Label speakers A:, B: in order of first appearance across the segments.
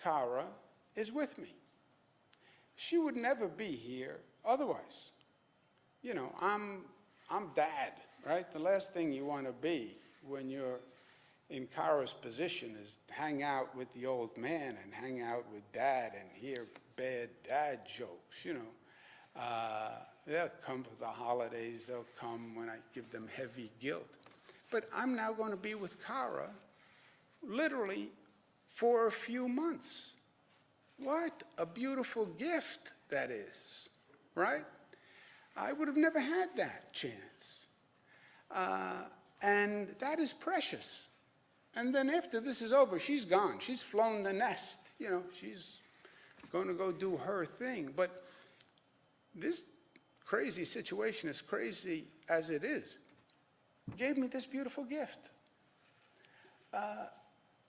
A: Cara is with me. She would never be here otherwise. You know, I'm dad, right? The last thing you want to be when you're in Cara's position is hang out with the old man and hang out with dad and hear bad dad jokes, you know. They'll come for the holidays. They'll come when I give them heavy guilt. But I'm now going to be with Cara literally for a few months. What a beautiful gift that is, right? I would have never had that chance. And that is precious. And then after this is over, she's gone. She's flown the nest. You know, she's going to go do her thing. But this crazy situation, as crazy as it is, gave me this beautiful gift.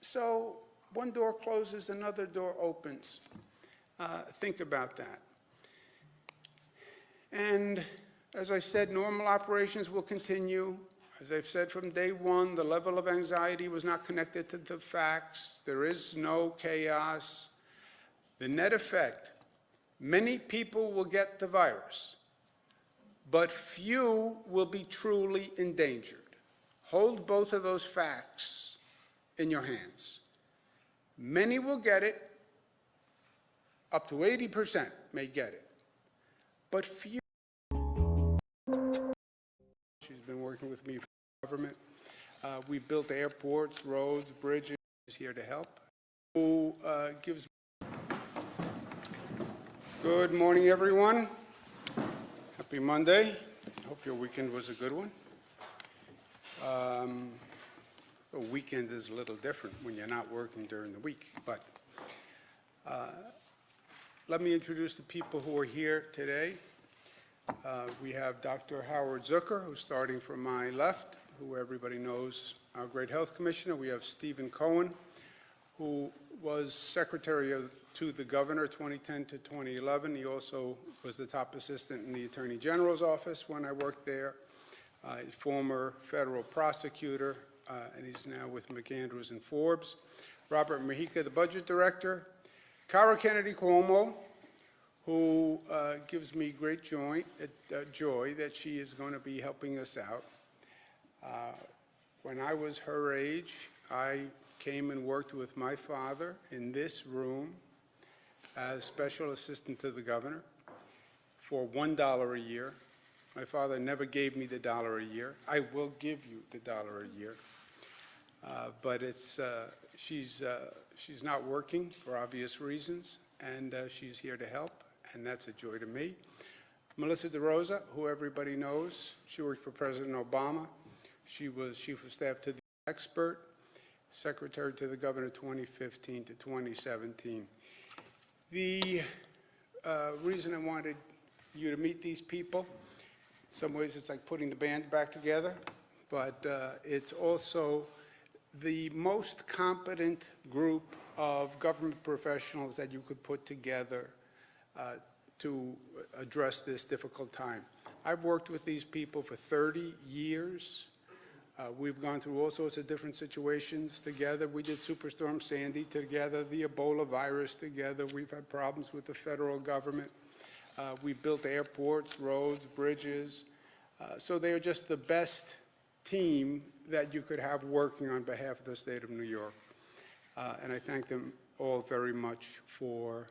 A: So one door closes, another door opens. Think about that. And as I said, normal operations will continue. As I've said from day one, the level of anxiety was not connected to the facts. There is no chaos. The net effect, many people will get the virus, but few will be truly endangered. Hold both of those facts in your hands. Many will get it, up to 80% may get it, but few. She's been working with me for government. We built airports, roads, bridges. She's here to help. Who gives? Good morning, everyone. Happy Monday. Hope your weekend was a good one. A weekend is a little different when you're not working during the week, but let me introduce the people who are here today. We have Dr. Howard Zucker, who's starting from my left, who everybody knows, our great health commissioner. We have Stephen Cohen, who was secretary to the governor 2010 to 2011. He also was the top assistant in the Attorney General's office when I worked there. Former federal prosecutor, and he's now with McAndrews and Forbes. Robert Mujica, the budget director. Cara Kennedy Cuomo, who gives me great joy that she is going to be helping us out. When I was her age, I came and worked with my father in this room as special assistant to the governor for $1 a year. My father never gave me the $1 a year. I will give you the $1 a year. But it's, she's not working for obvious reasons, and she's here to help, and that's a joy to me. Melissa DeRosa, who everybody knows, she worked for President Obama. She was chief of staff to the expert, secretary to the governor 2015 to 2017. The reason I wanted you to meet these people, in some ways it's like putting the band back together, but it's also the most competent group of government professionals that you could put together to address this difficult time. I've worked with these people for 30 years. We've gone through all sorts of different situations together. We did Superstorm Sandy together, the Ebola virus together. We've had problems with the federal government. We built airports, roads, bridges. So they are just the best team that you could have working on behalf of the state of New York. And I thank them all very much for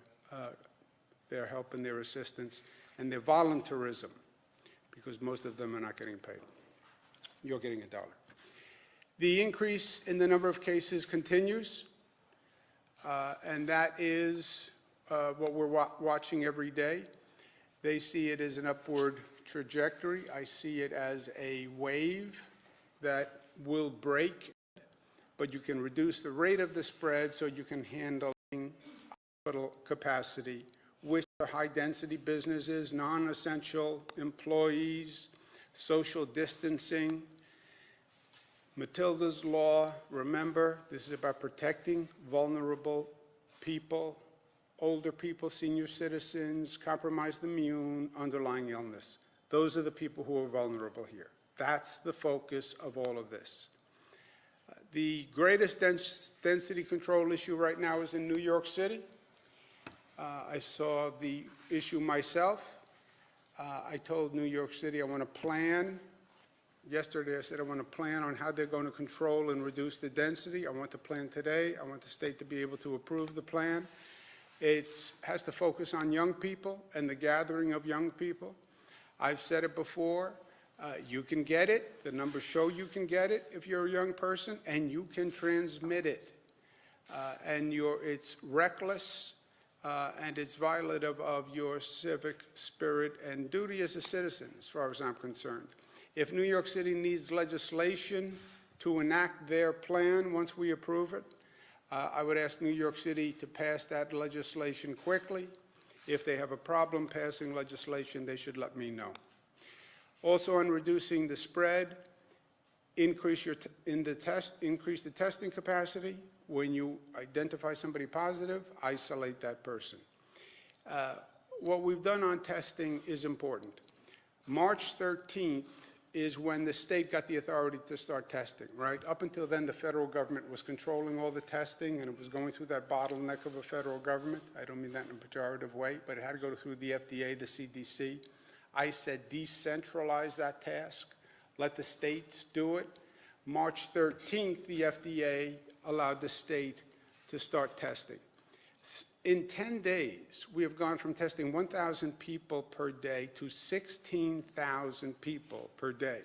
A: their help and their assistance and their volunteerism, because most of them are not getting paid. You're getting $1. The increase in the number of cases continues, and that is what we're watching every day. They see it as an upward trajectory. I see it as a wave that will break, but you can reduce the rate of the spread so you can handle hospital capacity, which are high-density businesses, non-essential employees, social distancing. Matilda's Law, remember, this is about protecting vulnerable people, older people, senior citizens, compromised immune, underlying illness. Those are the people who are vulnerable here. That's the focus of all of this. The greatest density control issue right now is in New York City. I saw the issue myself. I told New York City I want to plan. Yesterday I said I want to plan on how they're going to control and reduce the density. I want the plan today. I want the state to be able to approve the plan. It has to focus on young people and the gathering of young people. I've said it before. You can get it. The numbers show you can get it if you're a young person, and you can transmit it. It's reckless, and it's violative of your civic spirit and duty as a citizen, as far as I'm concerned. If New York City needs legislation to enact their plan once we approve it, I would ask New York City to pass that legislation quickly. If they have a problem passing legislation, they should let me know. Also, on reducing the spread, increase the testing capacity. When you identify somebody positive, isolate that person. What we've done on testing is important. March 13th is when the state got the authority to start testing, right? Up until then, the federal government was controlling all the testing, and it was going through that bottleneck of a federal government. I don't mean that in a pejorative way, but it had to go through the FDA, the CDC. I said decentralize that task, let the states do it. March 13th, the FDA allowed the state to start testing. In 10 days, we have gone from testing 1,000 people per day to 16,000 people per day.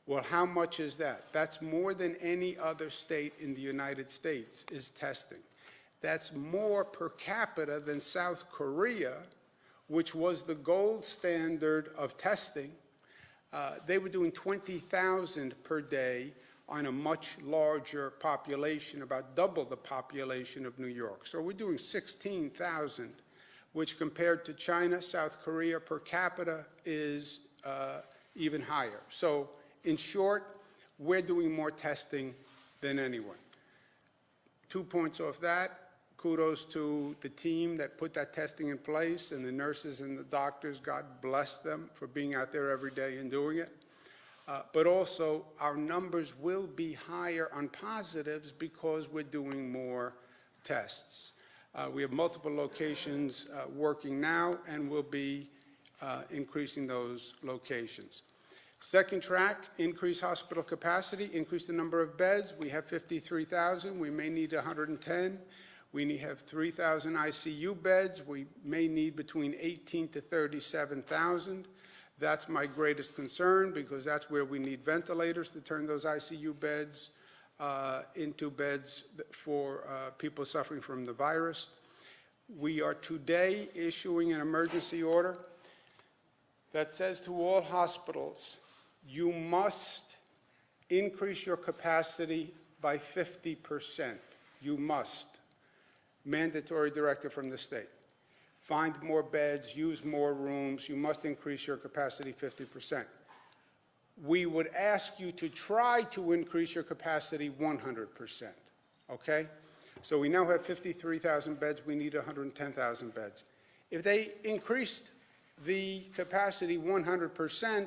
A: Well, how much is that? That's more than any other state in the United States is testing. That's more per capita than South Korea, which was the gold standard of testing. They were doing 20,000 per day on a much larger population, about double the population of New York. So we're doing 16,000, which compared to China, South Korea per capita is even higher. So in short, we're doing more testing than anyone. 2 points off that. Kudos to the team that put that testing in place and the nurses and the doctors. God bless them for being out there every day and doing it. But also, our numbers will be higher on positives because we're doing more tests. We have multiple locations working now, and we'll be increasing those locations. Second track, increase hospital capacity, increase the number of beds. We have 53,000. We may need 110. We have 3,000 ICU beds. We may need between 18 to 37,000. That's my greatest concern because that's where we need ventilators to turn those ICU beds into beds for people suffering from the virus. We are today issuing an emergency order that says to all hospitals, you must increase your capacity by 50%. You must. Mandatory directive from the state. Find more beds, use more rooms. You must increase your capacity 50%. We would ask you to try to increase your capacity 100%, okay? So we now have 53,000 beds. We need 110,000 beds. If they increased the capacity 100%,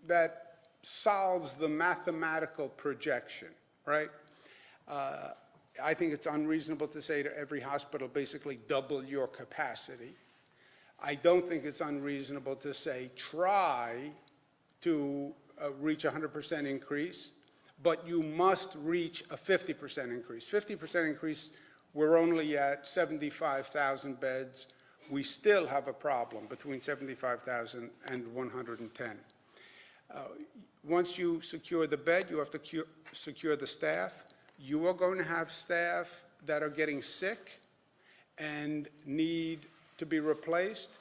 A: that solves the mathematical projection, right? I think it's unreasonable to say to every hospital, basically double your capacity. I don't think it's unreasonable to say try to reach 100% increase, but you must reach a 50% increase. 50% increase, we're only at 75,000 beds. We still have a problem between 75,000 and 110. Once you secure the bed, you have to secure the staff. You are going to have staff that are getting sick and need to be replaced.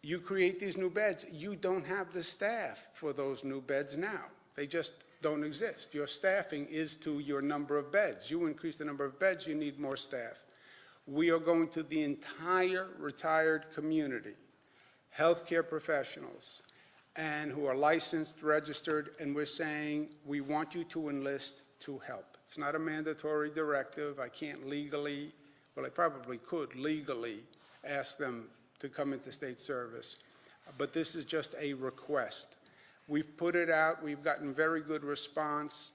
A: You create these new beds. You don't have the staff for those new beds now. They just don't exist. Your staffing is to your number of beds. You increase the number of beds, you need more staff. We are going to the entire retired community, healthcare professionals, and who are licensed, registered, and we're saying we want you to enlist to help. It's not a mandatory directive. I can't legally, well, I probably could legally ask them to come into state service, but this is just a request. We've put it out. We've gotten very good response.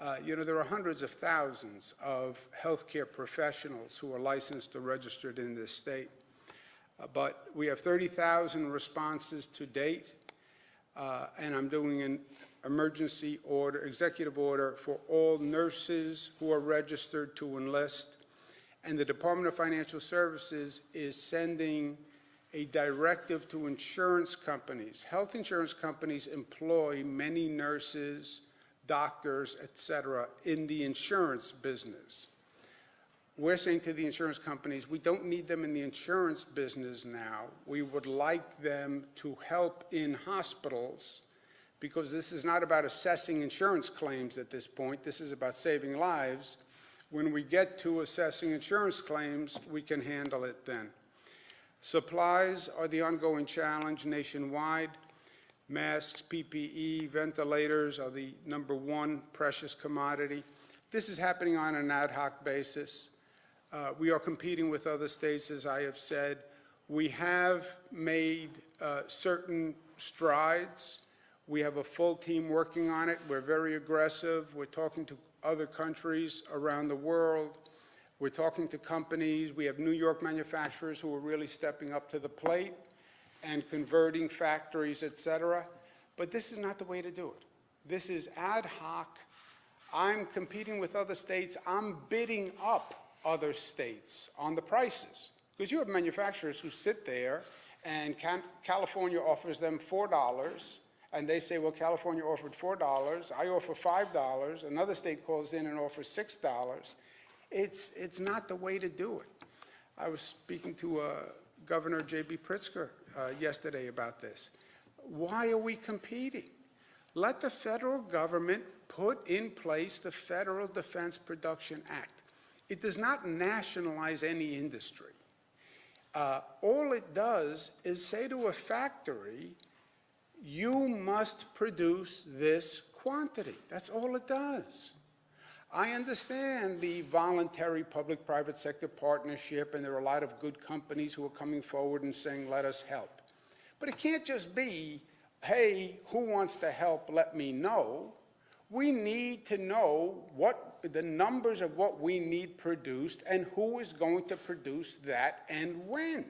A: There are hundreds of thousands of healthcare professionals who are licensed or registered in this state. But we have 30,000 responses to date, and I'm doing an emergency order, executive order for all nurses who are registered to enlist. And the Department of Financial Services is sending a directive to insurance companies. Health insurance companies employ many nurses, doctors, etc., in the insurance business. We're saying to the insurance companies, we don't need them in the insurance business now. We would like them to help in hospitals, because this is not about assessing insurance claims at this point. This is about saving lives. When we get to assessing insurance claims, we can handle it then. Supplies are the ongoing challenge nationwide. Masks, PPE, ventilators are the #1 precious commodity. This is happening on an ad hoc basis. We are competing with other states, as I have said. We have made certain strides. We have a full team working on it. We're very aggressive. We're talking to other countries around the world. We're talking to companies. We have New York manufacturers who are really stepping up to the plate and converting factories, et cetera. But this is not the way to do it. This is ad hoc. I'm competing with other states. I'm bidding up other states on the prices, because you have manufacturers who sit there and California offers them $4, and they say, well, California offered $4, I offer $5, another state calls in and offers $6. It's not the way to do it. I was speaking to Governor J.B. Pritzker yesterday about this. Why are we competing? Let the federal government put in place the Federal Defense Production Act. It does not nationalize any industry. All it does is say to a factory, you must produce this quantity. That's all it does. I understand the voluntary public-private sector partnership, and there are a lot of good companies who are coming forward and saying, let us help. But it can't just be, hey, who wants to help, let me know. We need to know what the numbers of what we need produced and who is going to produce that and when.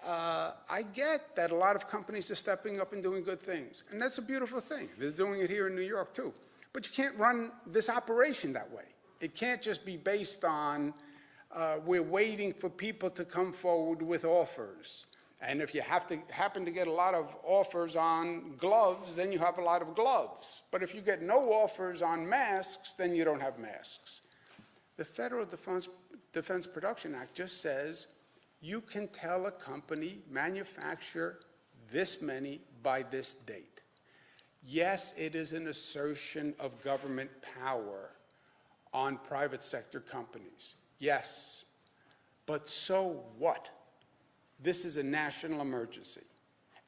A: I get that a lot of companies are stepping up and doing good things, and that's a beautiful thing. They're doing it here in New York, too. But you can't run this operation that way. It can't just be based on we're waiting for people to come forward with offers. And if you happen to get a lot of offers on gloves, then you have a lot of gloves. But if you get no offers on masks, then you don't have masks. The Federal Defense Production Act just says you can tell a company, manufacture this many by this date. Yes, it is an assertion of government power on private sector companies. Yes. But so what? This is a national emergency.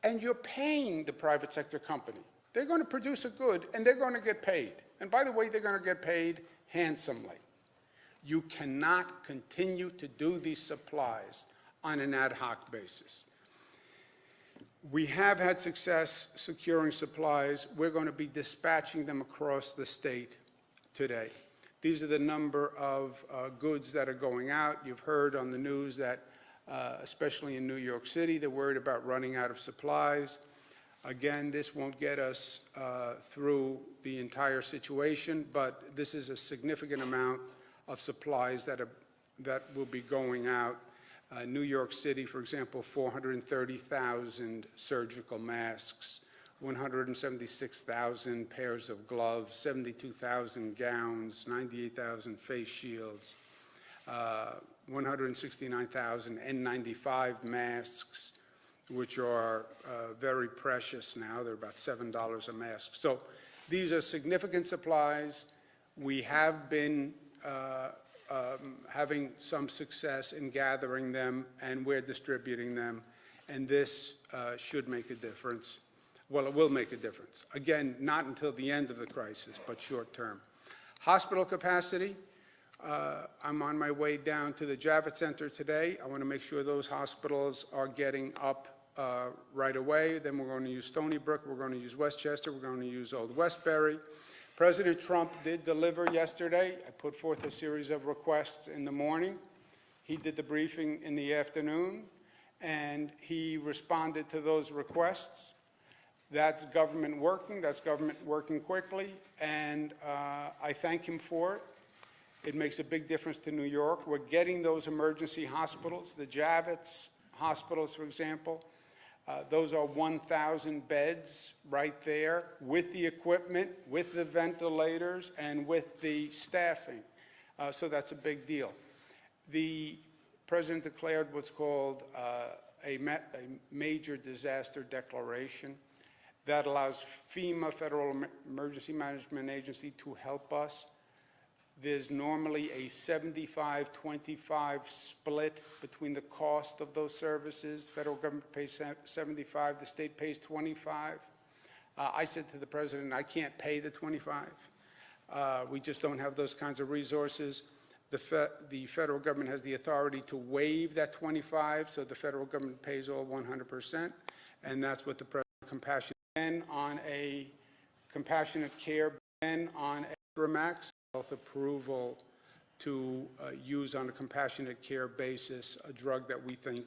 A: And you're paying the private sector company. They're going to produce a good, and they're going to get paid. And by the way, they're going to get paid handsomely. You cannot continue to do these supplies on an ad hoc basis. We have had success securing supplies. We're going to be dispatching them across the state today. These are the number of goods that are going out. You've heard on the news that especially in New York City, they're worried about running out of supplies. Again, this won't get us through the entire situation, but this is a significant amount of supplies that will be going out. New York City, for example, 430,000 surgical masks, 176,000 pairs of gloves, 72,000 gowns, 98,000 face shields, 169,000 N95 masks, which are very precious now. They're about $7 a mask. So these are significant supplies. We have been having some success in gathering them, and we're distributing them, and this should make a difference. Well, it will make a difference. Again, not until the end of the crisis, but short term. Hospital capacity. I'm on my way down to the Javits Center today. I want to make sure those hospitals are getting up right away. Then we're going to use Stony Brook. We're going to use Westchester. We're going to use Old Westbury. President Trump did deliver yesterday. I put forth a series of requests in the morning. He did the briefing in the afternoon, and he responded to those requests. That's government working. That's government working quickly, and I thank him for it. It makes a big difference to New York. We're getting those emergency hospitals, the Javits hospitals, for example. Those are 1,000 beds right there with the equipment, with the ventilators, and with the staffing. So that's a big deal. The president declared what's called a major disaster declaration. That allows FEMA, Federal Emergency Management Agency, to help us. There's normally a 75-25 split between the cost of those services. The federal government pays 75, the state pays 25. I said to the president, I can't pay the 25. We just don't have those kinds of resources. The federal government has the authority to waive that 25, so the federal government pays all 100%, and that's what the president compassionate on a compassionate care ban on Max. Health approval to use on a compassionate care basis a drug that we think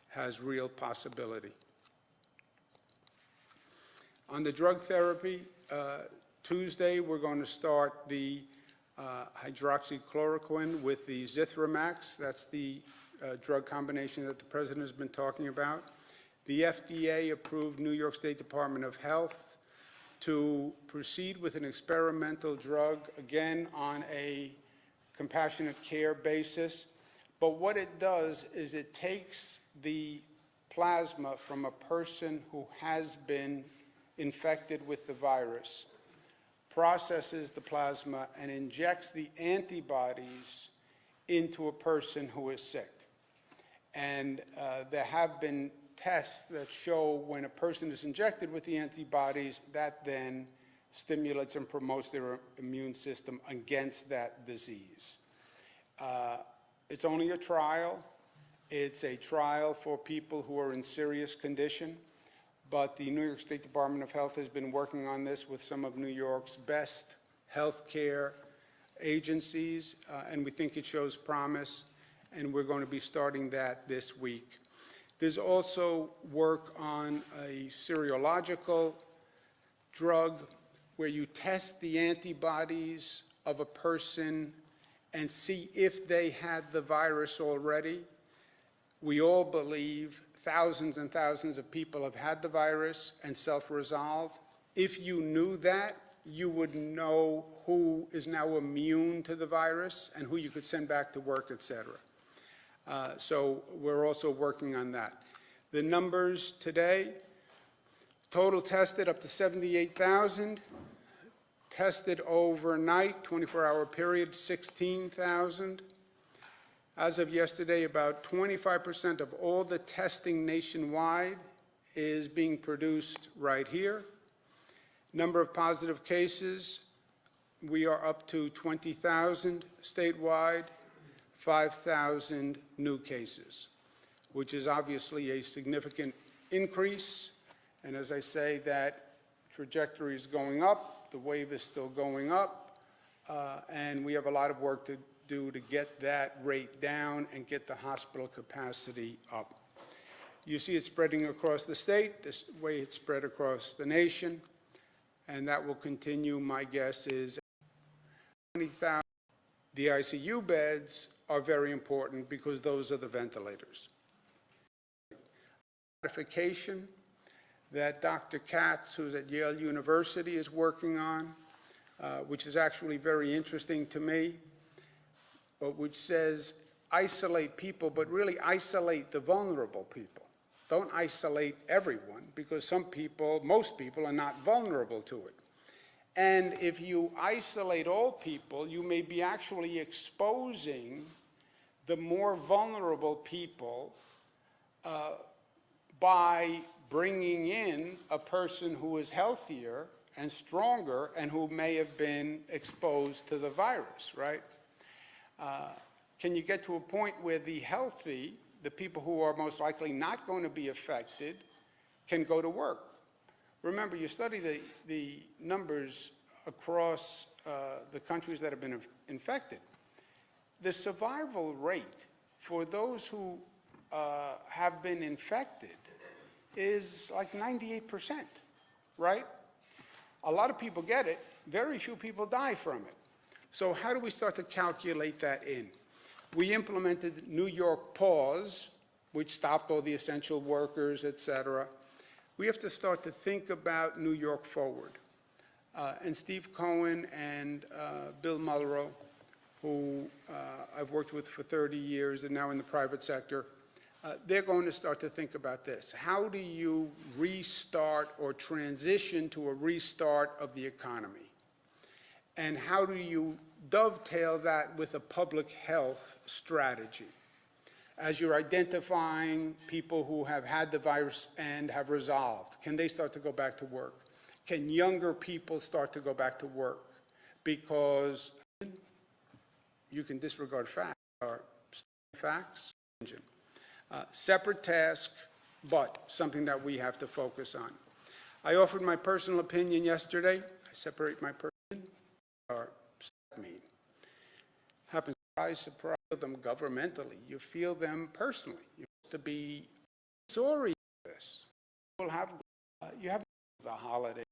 A: has real possibility. On the drug therapy, Tuesday we're going to start the hydroxychloroquine with the Zithromax. That's the drug combination that the president has been talking about. The FDA approved New York State Department of Health to proceed with an experimental drug, again, on a compassionate care basis. But what it does is it takes the plasma from a person who has been infected with the virus, processes the plasma, and injects the antibodies into a person who is sick. And there have been tests that show when a person is injected with the antibodies, that then stimulates and promotes their immune system against that disease. It's only a trial. It's a trial for people who are in serious condition, but the New York State Department of Health has been working on this with some of New York's best healthcare agencies, and we think it shows promise, and we're going to be starting that this week. There's also work on a serological drug where you test the antibodies of a person and see if they had the virus already. We all believe thousands and thousands of people have had the virus and self-resolved. If you knew that, you would know who is now immune to the virus and who you could send back to work, et cetera. So we're also working on that. The numbers today, total tested up to 78,000. Tested overnight, 24-hour period, 16,000. As of yesterday, about 25% of all the testing nationwide is being produced right here. Number of positive cases, we are up to 20,000 statewide. 5,000 new cases, which is obviously a significant increase. And as I say, that trajectory is going up, the wave is still going up, and we have a lot of work to do to get that rate down and get the hospital capacity up. You see it spreading across the state, this way it's spread across the nation, and that will continue. My guess is 20,000. The ICU beds are very important because those are the ventilators. Modification that Dr. Katz, who's at Yale University, is working on, which is actually very interesting to me, but which says isolate people, but really isolate the vulnerable people. Don't isolate everyone, because some people, most people, are not vulnerable to it. And if you isolate all people, you may be actually exposing the more vulnerable people by bringing in a person who is healthier and stronger and who may have been exposed to the virus, right? Can you get to a point where the healthy, the people who are most likely not going to be affected, can go to work? Remember, you study the numbers across the countries that have been infected, the survival rate for those who have been infected is like 98%, right? A lot of people get it. Very few people die from it. So how do we start to calculate that in? We implemented New York Pause, which stopped all the essential workers, et cetera. We have to start to think about New York Forward. And Steve Cohen and Bill Mulrow, who I've worked with for 30 years and now in the private sector, they're going to start to think about this. How do you restart or transition to a restart of the economy? And how do you dovetail that with a public health strategy? As you're identifying people who have had the virus and have resolved, can they start to go back to work? Can younger people start to go back to work? Because you can disregard facts. Facts. Separate task, but something that we have to focus on. I offered my personal opinion yesterday. I separate my person. Happens surprise them governmentally. You feel them personally. You have to be sorry for this. People have, you have the holidays.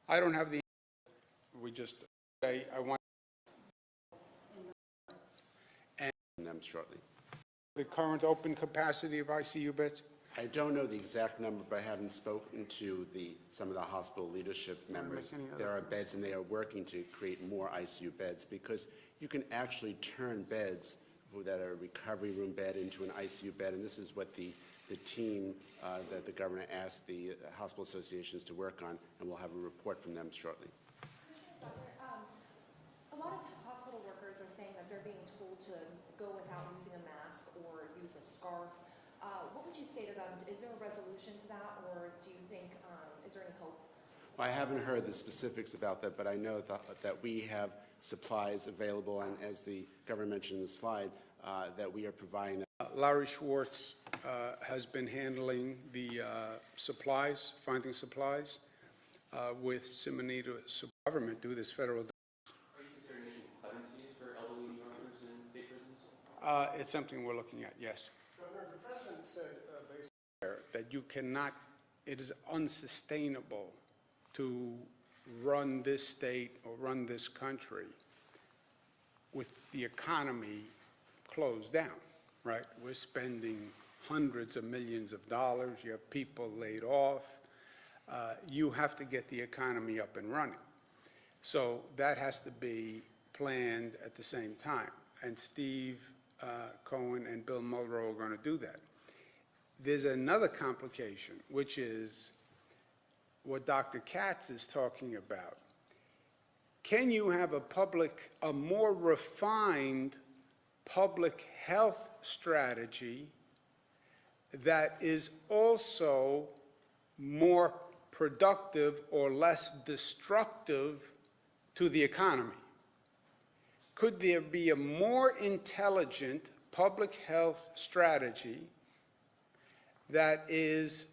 A: I don't have the, we just say, I want
B: them shortly.
A: the current open capacity of ICU beds.
B: I don't know the exact number, but I haven't spoken to some of the hospital leadership members. There are beds, and they are working to create more ICU beds, because you can actually turn beds that are a recovery room bed into an ICU bed, and this is what the team that the governor asked the hospital associations to work on, and we'll have a report from them shortly.
C: A lot of hospital workers are saying that they're being told to go without using a mask or use a scarf. What would you say to them? Is there a resolution to that, or do you think, is there any hope?
B: Well, I haven't heard the specifics about that, but I know that we have supplies available, and as the governor mentioned in the slide, that we are providing.
A: Larry Schwartz has been handling the supplies, finding supplies with Simonito government due this federal.
D: Are you considering issuing clemency for elderly New Yorkers in state prisons?
A: It's something we're looking at, yes.
E: Governor, the president said
A: that you cannot, it is unsustainable to run this state or run this country with the economy closed down, right? We're spending hundreds of millions of dollars. You have people laid off. You have to get the economy up and running. So that has to be planned at the same time. And Steve Cohen and Bill Mulrow are going to do that. There's another complication, which is what Dr. Katz is talking about. Can you have a more refined public health strategy that is also more productive or less destructive to the economy? Could there be a more intelligent public health strategy that is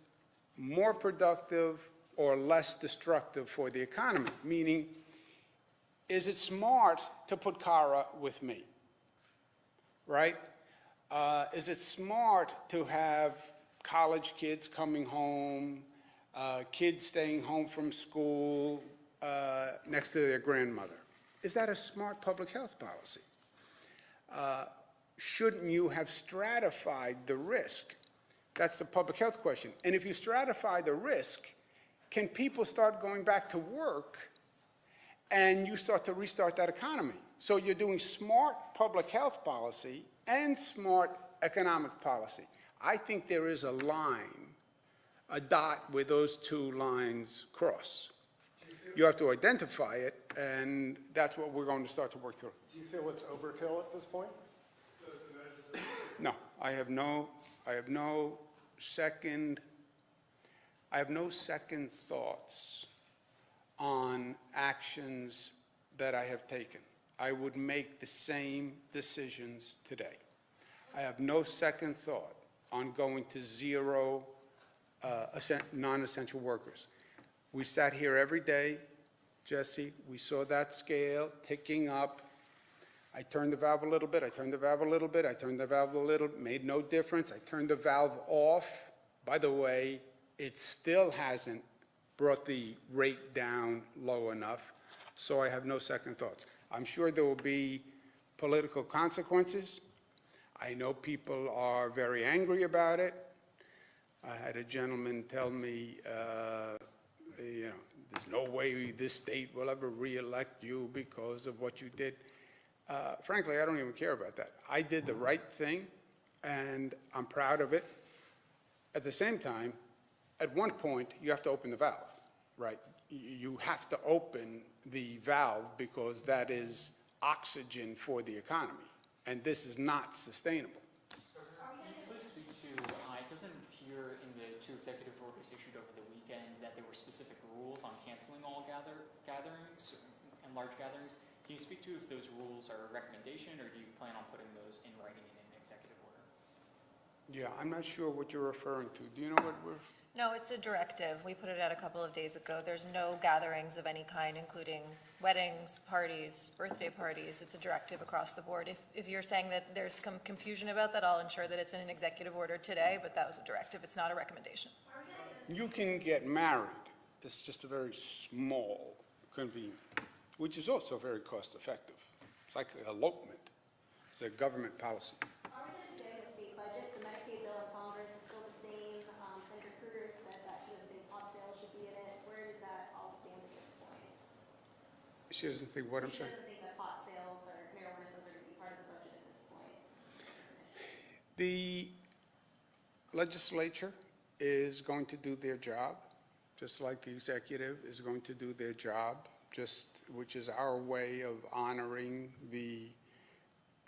A: more productive or less destructive for the economy? Meaning, is it smart to put Cara with me, right? Is it smart to have college kids coming home, kids staying home from school next to their grandmother? Is that a smart public health policy? Shouldn't you have stratified the risk? That's the public health question. And if you stratify the risk, can people start going back to work and you start to restart that economy? So you're doing smart public health policy and smart economic policy. I think there is a line, a dot where those two lines cross. You have to identify it, and that's what we're going to start to work through.
E: do you feel it's overkill at this point?
A: No, I have no second thoughts on actions that I have taken. I would make the same decisions today. I have no second thought on going to zero non-essential workers. We sat here every day Jesse, we saw that scale ticking up. I turned the valve a little bit, I turned the valve a little bit, I turned the valve a little, made no difference. I turned the valve off. By the way, it still hasn't brought the rate down low enough, so I have no second thoughts. I'm sure there will be political consequences. I know people are very angry about it. I had a gentleman tell me, there's no way this state will ever re-elect you because of what you did. Frankly, I don't even care about that. I did the right thing, and I'm proud of it. At the same time, at one point, you have to open the valve, right? You have to open the valve because that is oxygen for the economy, and this is not sustainable.
F: Please speak to, it doesn't appear in the 2 executive orders issued over the weekend that there were specific rules on canceling all gatherings and large gatherings. Can you speak to if those rules are a recommendation, or do you plan on putting those in writing in an executive order?
A: Yeah, I'm not sure what you're referring to. Do you know what we're...
G: No, it's a directive. We put it out a couple of days ago. There's no gatherings of any kind, including weddings, parties, birthday parties. It's a directive across the board. If you're saying that there's some confusion about that, I'll ensure that it's in an executive order today, but that was a directive. It's not a recommendation.
A: You can get married. It's just a very small convenience, which is also very cost-effective. It's like elopement. It's a government policy.
H: Are we going to do a state budget? The Medicaid bill in Congress is still the same. Senator Kruger said that she doesn't think pot sales should be in it. Where does that all stand at this point?
A: She doesn't think what I'm
H: She
A: saying?
H: doesn't think that pot sales or marijuana sales are going to be part of the budget at this point.
A: The legislature is going to do their job, just like the executive is going to do their job, which is our way of honoring the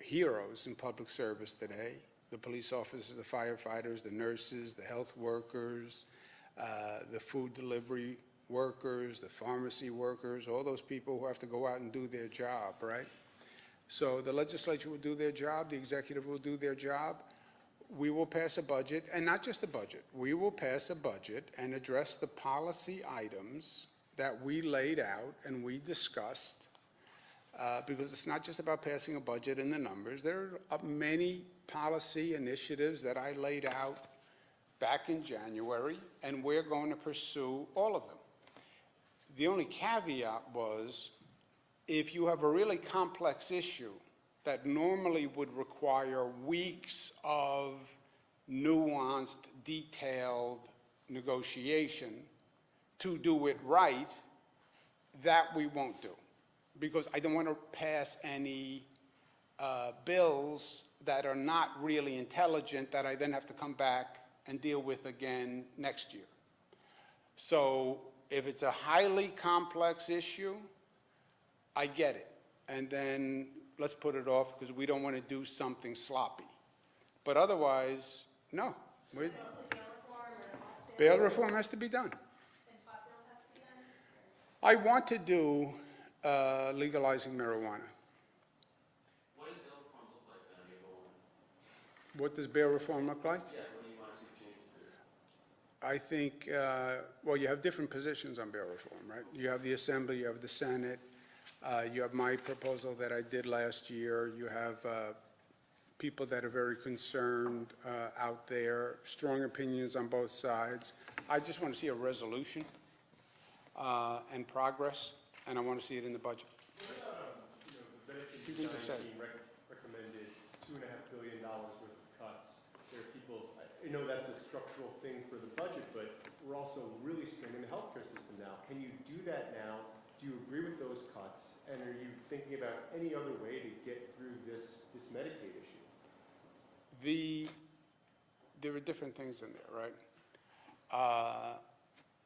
A: heroes in public service today, the police officers, the firefighters, the nurses, the health workers, the food delivery workers, the pharmacy workers, all those people who have to go out and do their job, right? So the legislature will do their job, the executive will do their job. We will pass a budget, and not just a budget. We will pass a budget and address the policy items that we laid out and we discussed, because it's not just about passing a budget and the numbers. There are many policy initiatives that I laid out back in January, and we're going to pursue all of them. The only caveat was, if you have a really complex issue that normally would require weeks of nuanced, detailed negotiation to do it right, that we won't do. Because I don't want to pass any bills that are not really intelligent that I then have to come back and deal with again next year. So if it's a highly complex issue, I get it. And then let's put it off because we don't want to do something sloppy. But otherwise, no. Bail reform has to be done. I want to do legalizing marijuana.
D: What does bail reform look like then on April 1?
A: What does bail reform look like?
D: Yeah, what do you want to see changes to?
A: I think, well, you have different positions on bail reform, right? You have the Assembly, you have the Senate, you have my proposal that I did last year, you have people that are very concerned out there, strong opinions on both sides. I just want to see a resolution and progress, and I want to see it in the budget.
E: The
A: You can just say.
E: team recommended $2.5 billion worth of cuts. There are people, I know that's a structural thing for the budget, but we're also really straining the healthcare system now. Can you do that now? Do you agree with those cuts? And are you thinking about any other way to get through this Medicaid issue?
A: There are different things in there, right?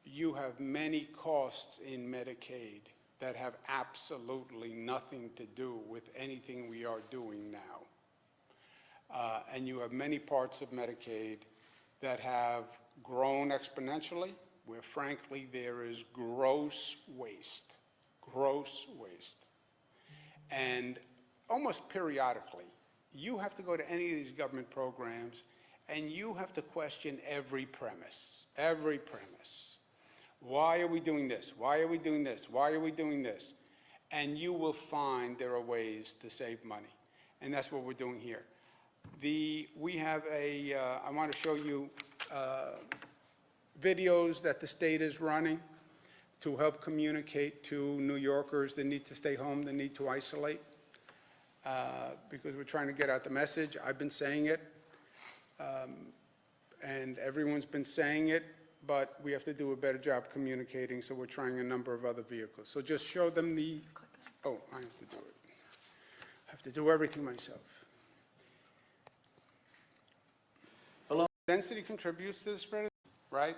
A: You have many costs in Medicaid that have absolutely nothing to do with anything we are doing now. And you have many parts of Medicaid that have grown exponentially, where frankly there is gross waste. And almost periodically, you have to go to any of these government programs and you have to question every premise. Why are we doing this? Why are we doing this? Why are we doing this? And you will find there are ways to save money. And that's what we're doing here. We have I want to show you videos that the state is running to help communicate to New Yorkers that need to stay home, that need to isolate, because we're trying to get out the message. I've been saying it, and everyone's been saying it, but we have to do a better job communicating, so we're trying a number of other vehicles. So just show them oh, I have to do it. I have to do everything myself. Density contributes to the spread of, right?